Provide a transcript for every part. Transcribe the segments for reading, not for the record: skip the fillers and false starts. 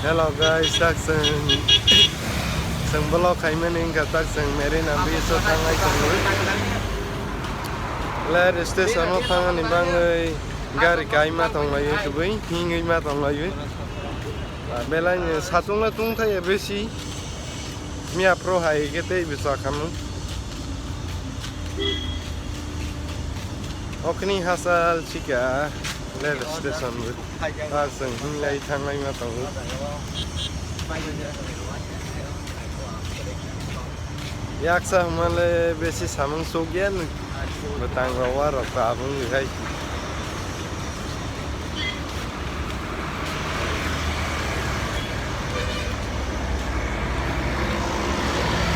Hello guys, tak sang blog khai mening ka tak sang marina bi so thangai tongoi. Ler station no thang ni bangai gari kai ma tonglai tubai hingai ma tonglai. Belai satung la tung thai besi. Mia pro hai ke te bisa kamu. Okni hasal chika ler station bu. Tak sang hingai thangai ma tonglai. Yaksa male besi samang sogyan betang rawa rata abang hai.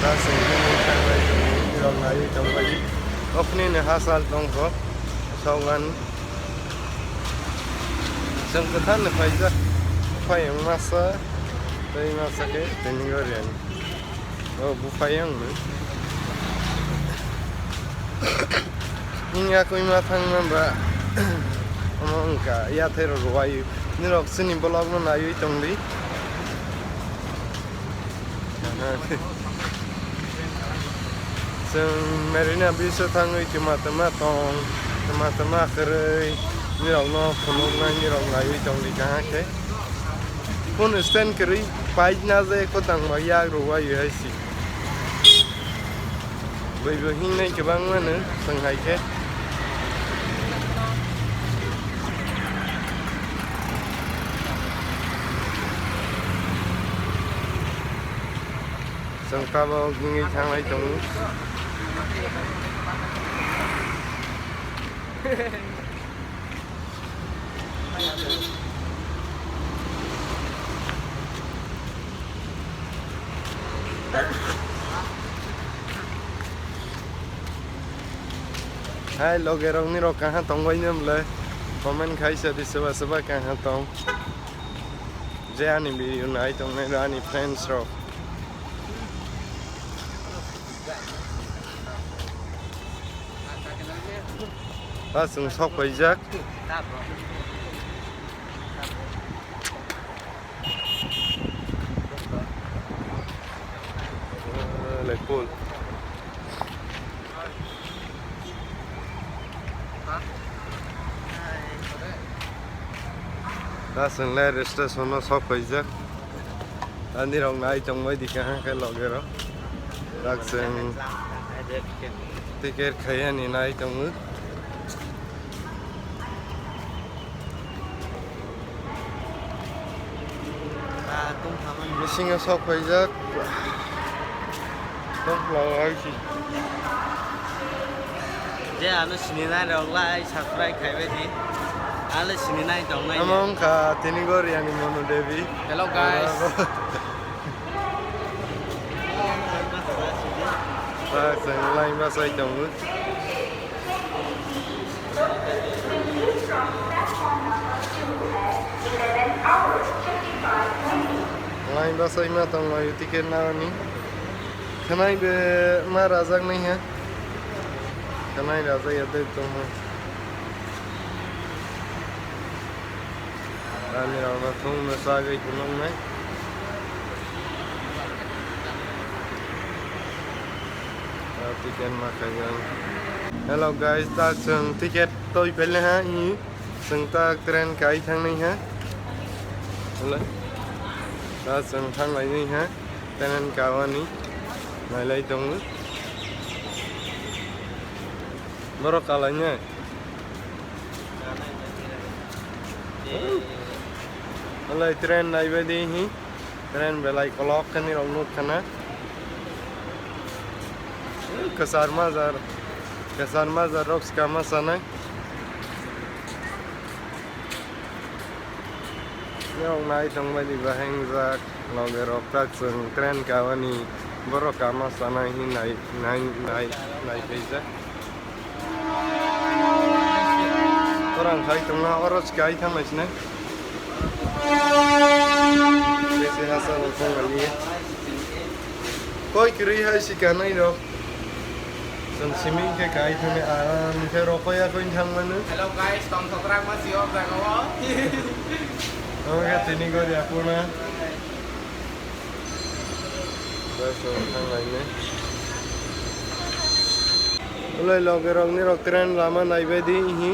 Tasing ini thangai rong ai tong bai. Okni ne hasal tong ko sawan sangkatan ne faida fayang masa tei masa ke teningorian. Oh, bufayang ni. Ini aku ima thang namba, wngkha ya thero ruayu. Ni rok sini blog no nayu tongli. Seng marina bisa thangui cuma tema kerei. Ni rok no phulung na ni rok nayu tongli kah ke. Pun stand kerei page na je ko tang ba ya ruayu hai si. Bởi vì hình này cái băng mà nữa, sừng hay thế. Sừng ta bao nghi thang lại trong. Hai lo gerong ni ro kah tong bai nem le comment khai sa di seba kah tong je ani bi unai tong ne ani friends ro ta sung sok bai jak le cool ta sừng le station nó sọc phải chứ anh đi đồng này trong mấy đi cái lọ kia đó ta sừng ticket khai anh này trong nước mình sinh sọc phải chứ sọc lọ ai chứ je anu sini na rong lai subscribe khai be di ale sini na dong nai wngkha tinigori ani mono devi. Hello guys. Ta sang lai ba sai trong nước lai ba sai ma tong lai ticket na ni khanai be ma razak nahi hai khanai razak yate tong ani rauna thung na sa gai kunong mai ticket ma kayang. Hello guys, ta sung ticket tôi pele ha ni sung ta train kai thang nei ha le ta sung thang lai ni ha train kawani nai lai tong nu boro kalanya Alai train nai be di hi train belai kolok kan ni rong nut kana kasar mazar rocks ka masana yang nai tong ba di baheng zak loge rok tak sung train kawani boro ka masana hi nai beja orang khai tong na oros kai tham achne Besi hasil kong kali koi kiri hai si kanai do Sang siming ke kai thame aram ke rokoya ko inthang manu Hello guys, tong thokrang masih om ra ko Oke, tini go di apuna ta sang thang lại nè Ulai loge rong ni rok tren lama nai be di hi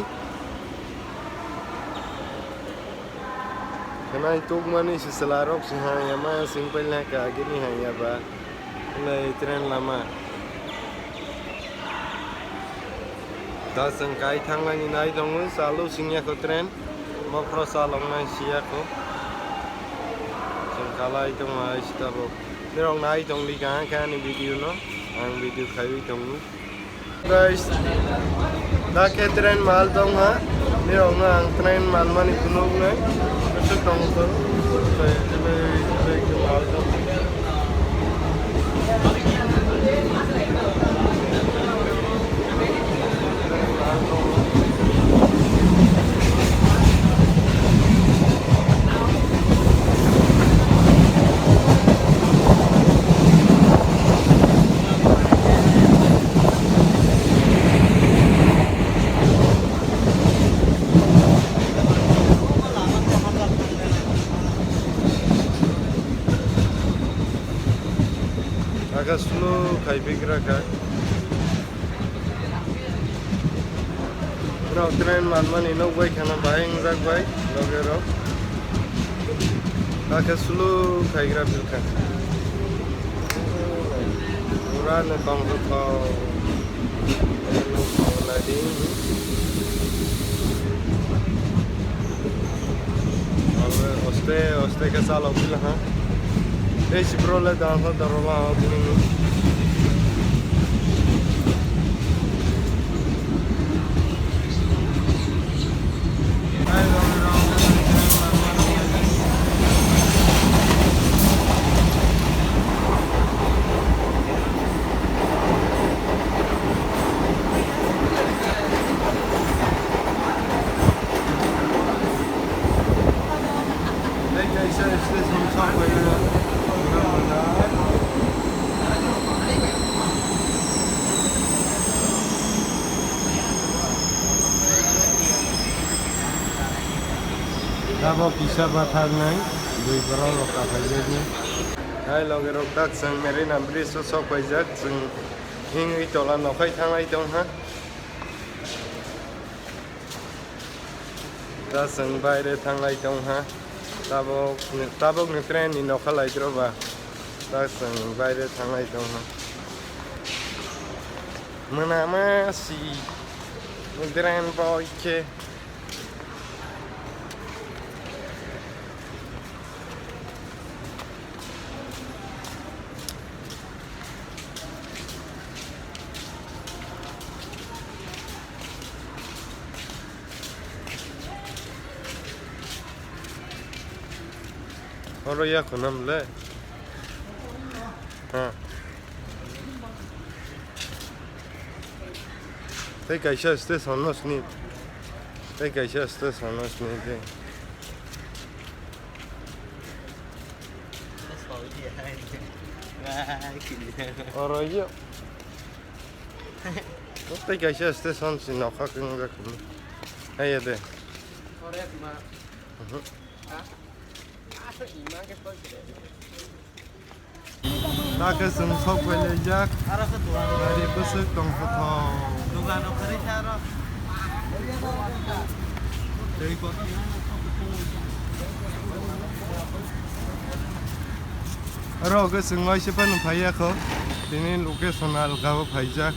Kanai tuk mani si selarok si ha ya ma simple na ka gini ha ya ba Ulai tren lama Ta sang kai thang lai ni nai dong salu singya ko tren mo pro salong nai sia ko Sang kalai tong ai sta bo Ni rong nai tong li ka ni video no ang video khai tong Guys, dah ke tren mal dong ha, ni orang ang tren mal mani punog na, besok dong tu, saya ke mal dong. Agak slow kai pikir kan. Rau tren man ini baik karena bayang zak baik, loge rau. Agak slow kai kira pilkan. Murah ne kong tu kau, kau lagi. Oste ke salah bila ha. Esse problema da rola ini. Tabo kisa bathar nai, dui berai loka phaijak ni. Hai loge rok dak sang marina bridge so sok phaijak, sang hingui tola nokai thangai dong ha. Ta sang baire thangai dong ha. Tabok ni tren ni nokalai droba. Ta sang baire thangai dong ha. Mana masih tren boy ke. Orang ya kunam le, Tapi kaisa station nos ni, tapi kaisa station nos ni je. Orang ya, tapi kaisa station si nak kau kena kau, ayah deh. Ta ke sung sok pele jak dari besok tong foto Dugaan okari cara. Dari kau aro ke sung mai siapa numpaya ko ini location al kau pajak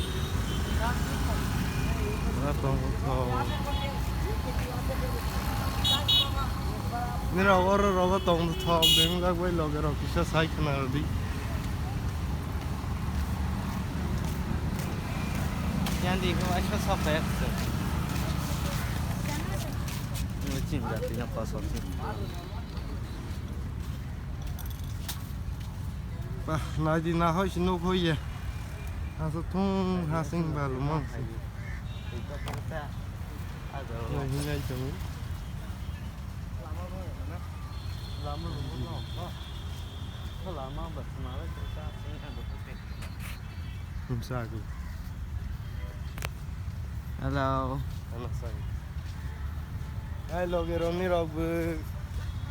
tong foto ni rawa tong foto deng lag bai loge ro kisa sai kana di yang di kau asal sampai ke. Ini cinta tidak pasal sih. Bah, nadi na hoi sinu hoi ya. Aso tung hasing balu mong si. Nah, ini aja ni. Lama lama. Lama bersamalah kita sini ada pusing. Sagu. Hello. Anak saya. Hai loge romni rob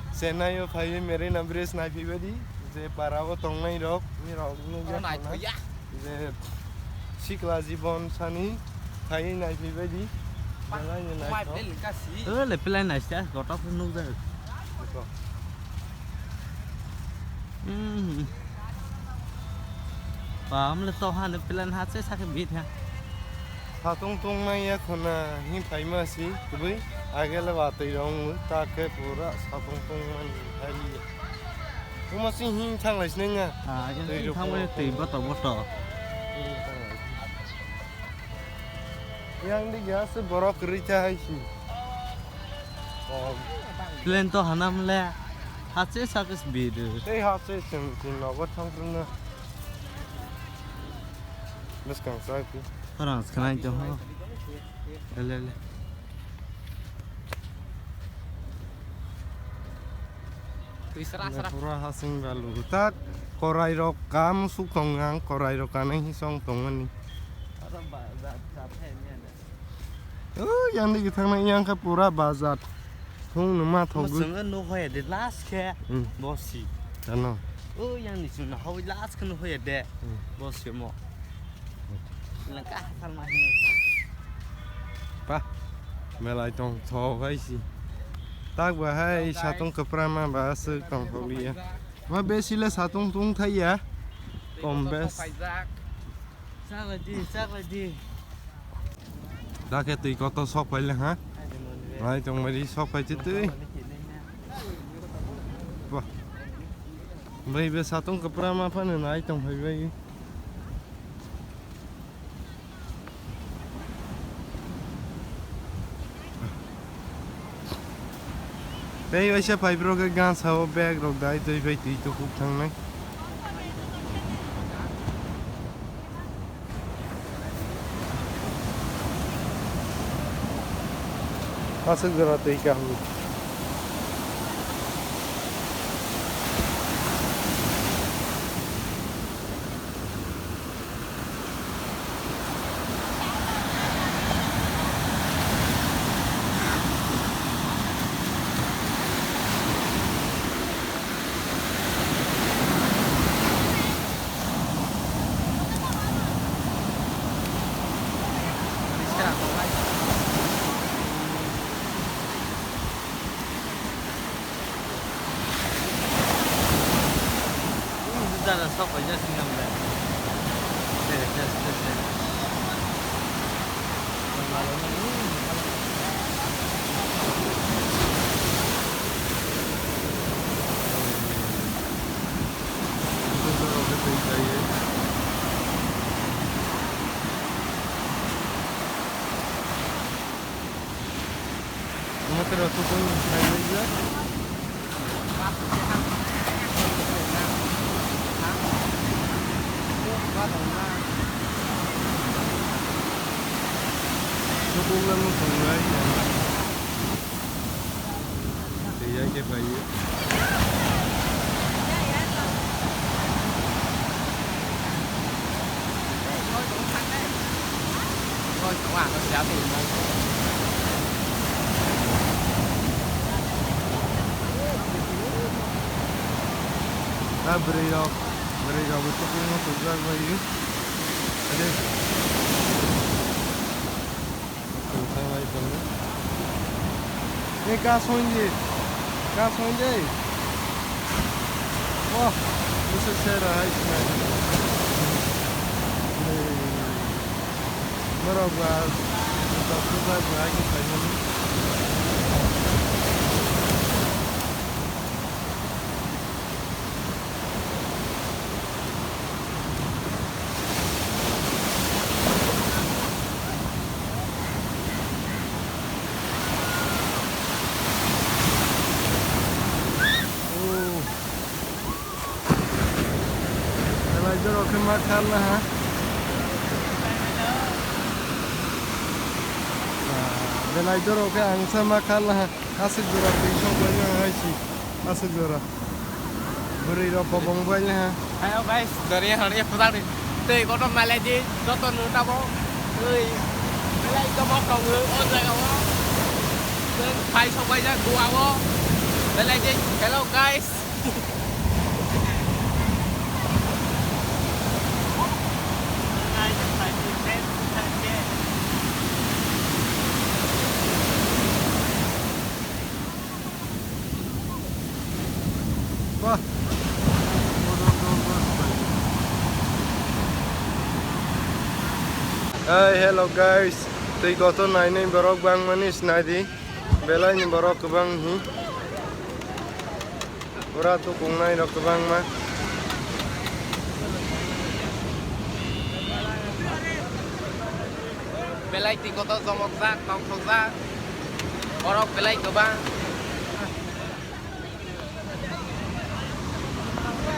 senayo phai marina bridge na phi badi जे बाराबो तंनाय रक नि रक नि जे सिक्ला जीवन सानि थायै नायफैबायदि जालायनो नायथ' लेपेलाय नायसिया गथ'फोर नुदों Bấm lên to hơn được lên hát sẽ sao cái biết ha 사통 동나이야 코나 힘 타이마시 그비 아게라 바티롱 타케 보라 사통 동만 하리 우마시 힘 창라시네냐 à cái không có tìm bắt đầu yang di gas borok rica haisi lên to hơn năm le hát sẽ sao cái biết được tei hase sin nó có thong runa bes kang sai pi orang sekarang itu le pura hasing balu tak korai rok kam suk tongang korai rok kanai hisong tongan ni yang di thang nai yang ka pura bazat thung numa thogu sừng nó hơi để last ke bossy ano yang ni cuma hơi last kan hơi để bossy mo lengkap sama ini pa melai tong tho kai si tak ba hai satong keprama ba se tong hobi ya wa besile satong tung thai ya kombes sao là gì da ke tui ko to sok pai le ha lai tong mai di sok pai chi tui wa bai be satong keprama pa ne nai tong hai bai Đây bây giờ phải pro cái gan sao bag rồi đấy tôi phải tùy tôi cũng thằng này. Asıl gara tùy cả hư. ra là sắp phải ra sinh năm này để Pero tú con la nó cũng lên phần đấy thì cái bầy thôi các bạn sẽ tìm berai betul punya tujuan bayi ada tentang lagi tu ni gas honje wah mesti serah ini merabah kita sudah berani kali ni Belajar oke makan lah ha. Belajar oke angsa makan lah ha. Asik jura pisau banyak hai si. Asik jura. Beri apa bong banyak ha. Ayo guys, dari hari ini putar nih. Teh có trong này là gì? Có tuần nữa đâu không? Ơi, cái này có móc đồng người ôn rồi không? Nên phải xong bây giờ cua không? Đây là gì? Hello guys. Wah. Hey, hello guys. Tui koto nai nei borok bang manis nadi. Belai ni borok kebang hi. Ora tu kung nai rok kebang ma. Belai ti koto zomok za, tong tong za. Borok belai kebang.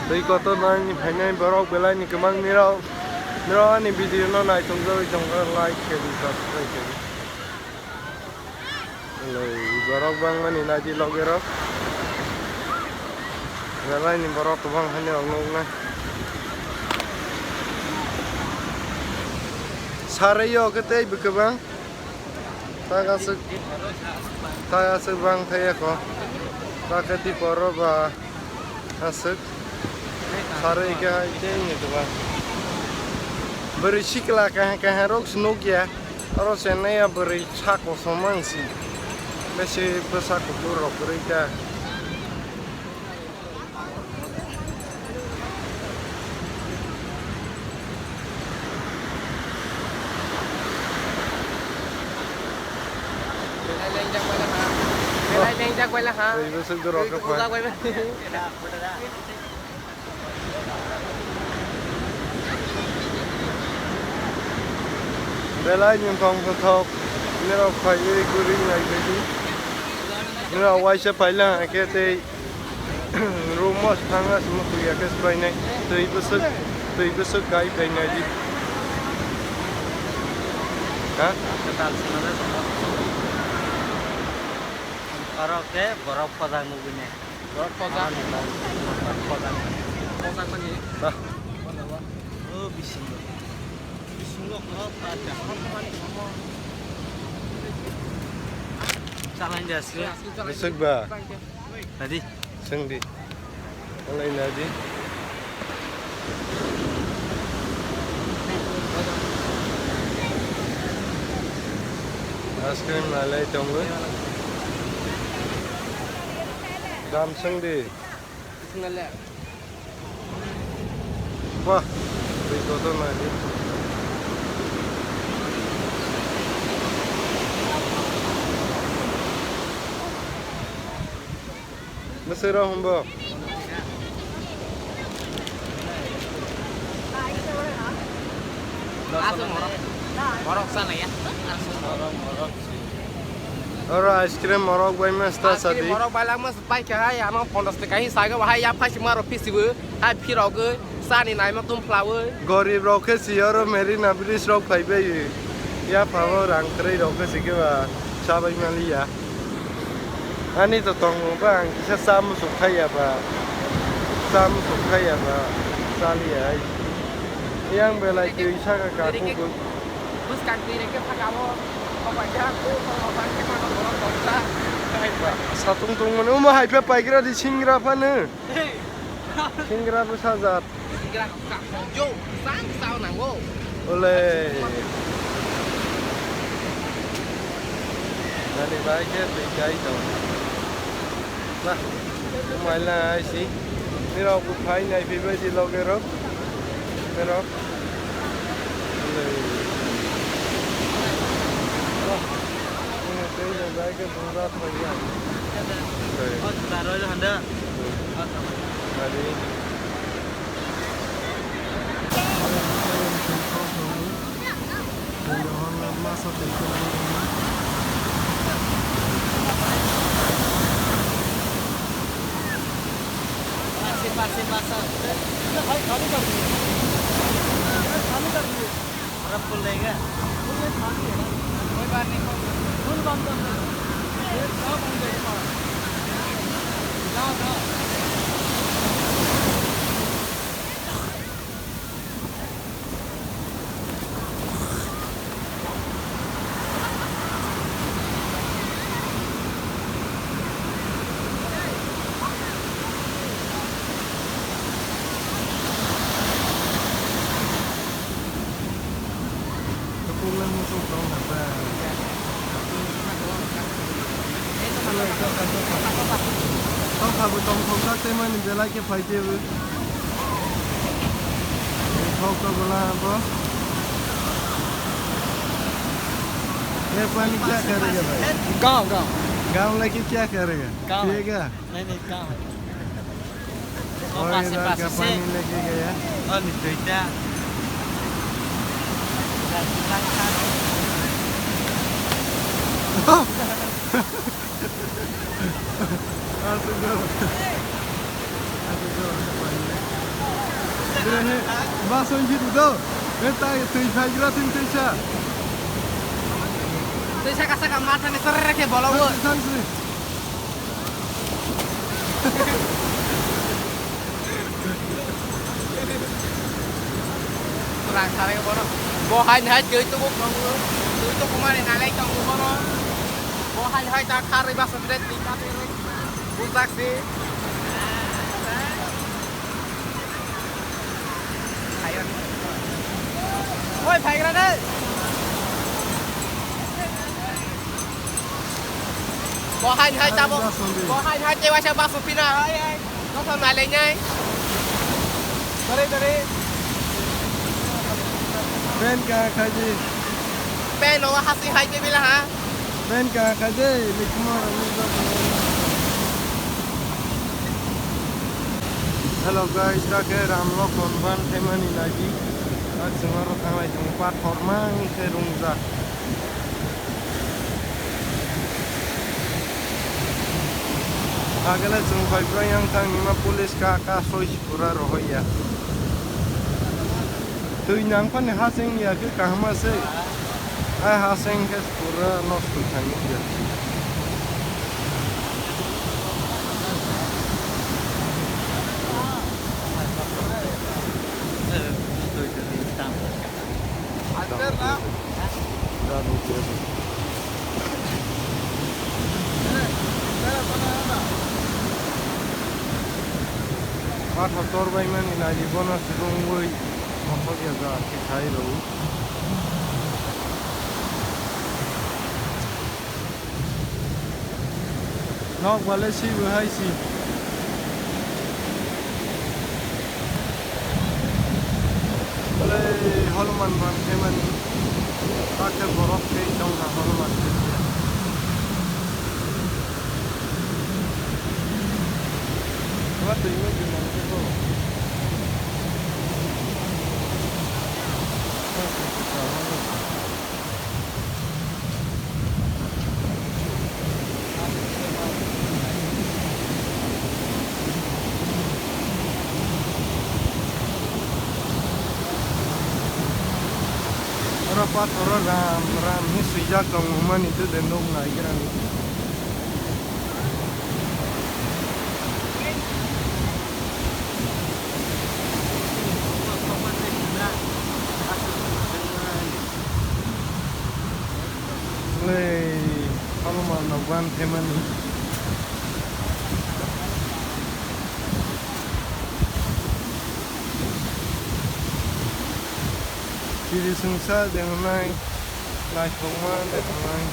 Tui koto nai ni bhangai borok belai ni kebang ni rau. Nero ani video no nai tong zoi tong like ke di subscribe ke. Lei borok bang mani nadi logerok. Belai ni borok kebang hani ong na. Sarayo ketei bekebang. Taga se bang thaya ko. Takati poro ba asuk. Sarai ka ideng itu ba. Beri sikla kah rok snuk ya. Aro senaya beri chako somangsi. Besi besak buruk berita. Belai jak quay là ha. Beri besuk dorok apa? Udah quay. Belai ni kong kotok. Nero phai guring nai bedi. Nero waisa phaila ke te rumos thanga smu kuya ke spai nai. Tui besuk kai pai nai di. Ha? Ketal sana. Borok ke borok padang mugune. Borok padang. Borok padang. Padang mana ni? Bah. Oh bising. Bising lo pada. Salah industri. Besuk ba? Tadi. Sengdi. Oleh nadi. Askrim nalai tunggu. Dam sengdi. Sengaja. Wah, beri kotor nadi. Mesra humba. Asal morok. Morok sana ya. Morok. Ora ice cream morok bai mesta sadi. Morok balang mas bai ke hai amang pondos te kai sai ga hai ya phai maro pisibu hai phiro ge sani nai ma tum flower Gorib rok ke siaro marina bridge rok phai bai. Ya phawo rang trei rok ke sike ba sabai mali ya. Ani to tong bang kisa sam su khai ya ba. Sam su khai ya ba. Sali ai. Yang belai ke isa ka ku. bus kan ti ke phagamo apa ya ko apa ke ma morok dokta hai ba Satung tung mana umah hai pe pai kira di singra pa ne. Singra pa sajat. kira ka jo sang sao nang wo Oleh. Nani bai ke pe kai to. Nah, umai la ai si. Ni rok ku phai nai phi bai di loge rok. Ni rok. Oleh. Ini tei la bai ke pura phai ya. oh taro jo handa Tadi. पास खाली कर दिए और फुल रहेगा कोई बात नहीं फुल बंद कर जाओ Không phải một tông không tay man belai ke phai te bu khau ka bola bo ये पानी क्या करेगा भाई गाँव गाँव गाँव लेके क्या करेगा पिएगा नहीं गाँव और इधर का पानी लेके गया निश्चय Bahasa Inggris tu, kita tu faham tim tu sah. Tôi sẽ cắt cái mặt này sợi cái bỏ lâu. Orang sare cái bỏ nó. Bỏ hai chơi tôi bốc nó. Tôi cũng mà này lại trong bỏ nó. Bỏ hai ta khá rồi bác sợi đi cắt đi. Bút sắc đi. Ôi phải ra đây. Bỏ hai ta bỏ hai chơi qua sao bác sụp pina ấy nó thằng này lên nhai dari Ben ka kaji pen nó hasil hai chơi bila ha Ben ka kaji likmar Hello guys, dah ke ramlo konban temani lagi. At semua orang lagi tempat formal ke rungza. Agaknya semua orang yang tang lima polis kakak soi pura rohaya. Tu yang pan haseng ya ke kahma se. Haseng ke pura nostul tang ya. Ada lah. Dah betul. Pat hotor bai man ina jibona sirung woi motor ya ga ke thai ro nok wale si bu hai si wale holman ban keman ake borok ke trong na holman what do you mean? Rapat orang ram ni sejak kamu itu dendong naik kan. Kalau mau nawan teman Jadi sungsal dengan naik rumah dengan naik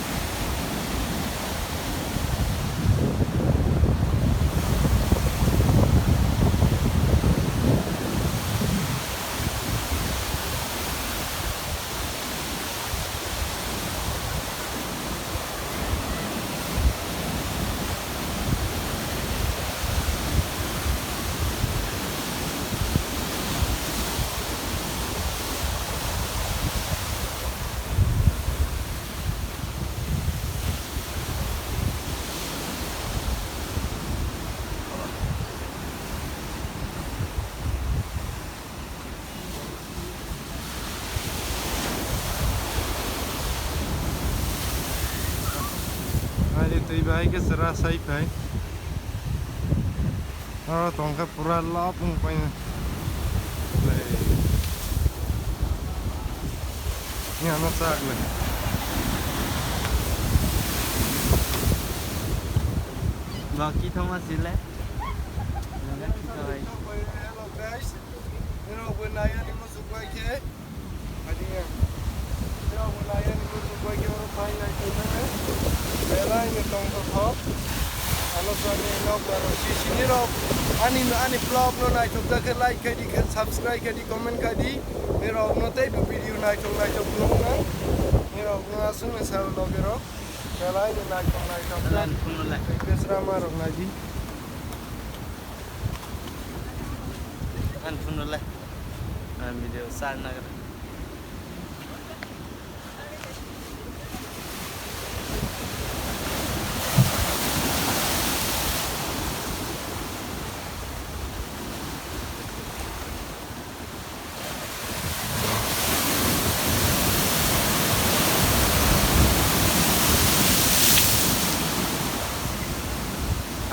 Tui bai ke serasai pai. Oh, tongkat pura lapung pai. Ni anak sak le. Baki Thomas sila. Hello guys. You know when I am in Subai ke. Adinya. You know when I am in Subai ke orang pai lai tu na. Berai ni tongkat hop. Anak saya ni no rok baro sini rok ani vlog no nai tok da like kadi subscribe kadi comment kadi ni rok no te video nai tok no na ni rok na sun sa log rok kalai ni nai tok lan phun la besra ma rok na ji lan phun la video san na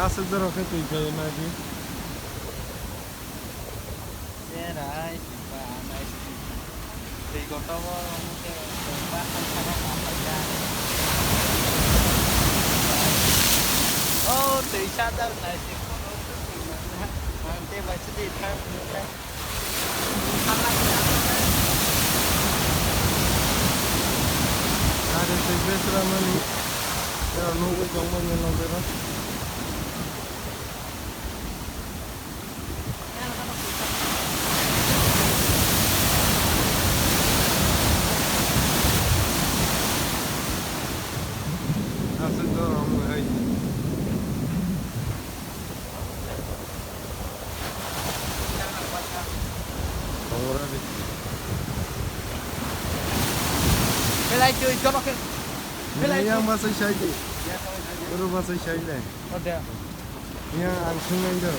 asal da rok tu kai na ji berai pa anai di kota mo mungkin tempat anak apa ya oh di sadar nasi nanti baca di tham ada tu besra ma ni ya no ko jong ma ni log rok asal da rok ma hai ora di berai chơi cho nó cái berai yang bahasa Syai di baru bahasa Syai deh ada yang ang sungai do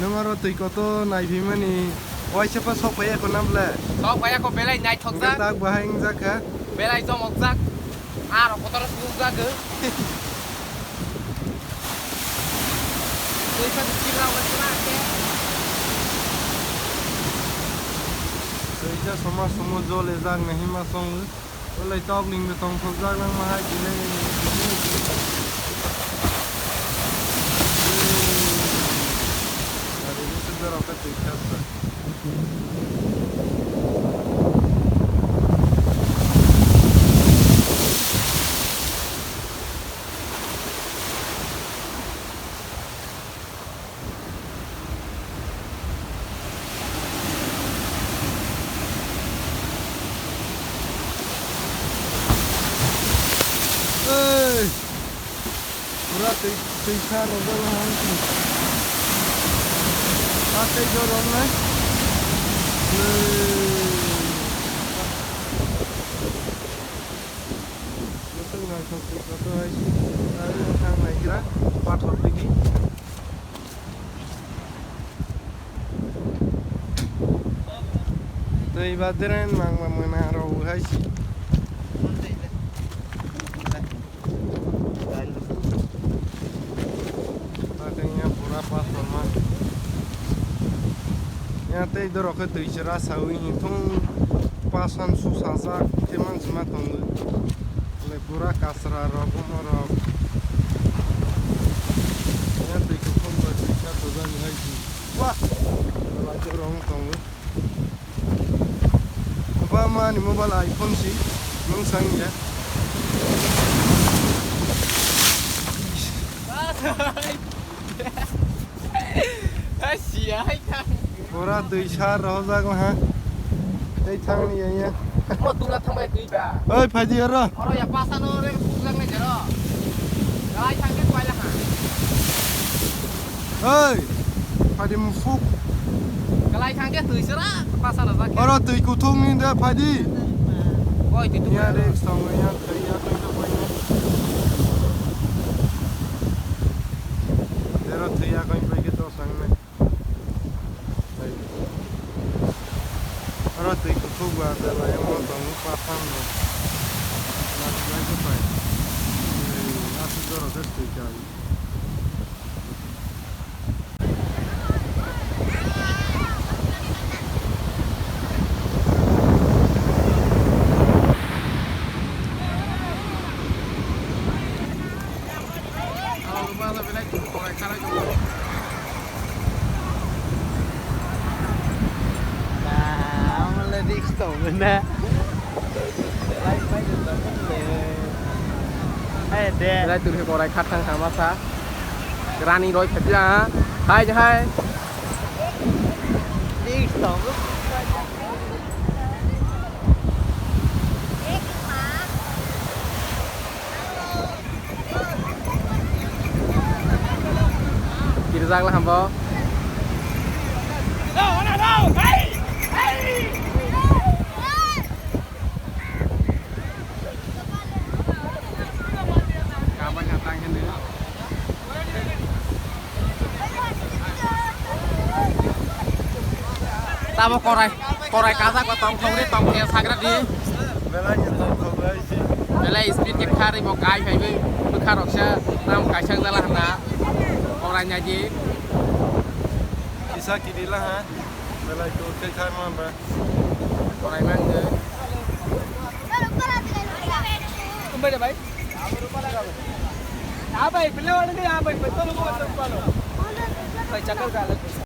nomor tu koto nai bimani oi siapa sok payah ko namla so kaya ko berai nai thok enggak jak tak bahang zaka berai cho mok jak aro kotor suk jak ke tôi phải chỉ ra cái mà cái seja sama semua jol ezang nahi ma song olai top ling be tong khok jak lang ma hai dile ada ni sudah rokat tu khasa pura kisa roda lang pakai jorong na betul nggak sampai foto aja lalu yang naik kira patok lagi tuh ibaderen mang menaruh haji yang tadi dorong ke tujuh rasa ini tuh pasan susah sak cuman cuma tunggu lepura kasra rok morok yang tadi kupon buat kita tuh jadi lagi wah lagi orang tunggu apa mah ni mobile iPhone sih mengsang ya Asia kan pura tujuh sar rozak lah đây thang này nhá oh tu lah thang baik tu ơi phải đi rồi orang yang pasan orang pulang ni jero lai thang ke kuai lah ơi phải đi một phút lai thang ke tu sera pasan lah ke orang tujuh kutung ni dah phải đi oi tu ya deh sama yang kayak apa itu banyak terus tuh ya kau pergi tu sana orang tujuh kutung gua ada yang mau tunggu pasan loh lagi lagi apa asal dorong terus tuh jadi Benar. Baik được tao le. Đây tu cái bộ này khát thang masa. Granny rồi phải ra hai cho hai đi tổng lúc kita sang lah hampa kapan datang kan dia ta mau korai kasa ko tong thong ni tong theo sagrat đi berai như tông không đấy chứ berai speed ket khari mau kai phải với khar rok sa nam kai sang dalah na korai nya ji kisa kiri lah ha berai tu ke kan mana korai mang ke kembali dah baik apa pilih orang ni apa betul betul betul baik cakap kalau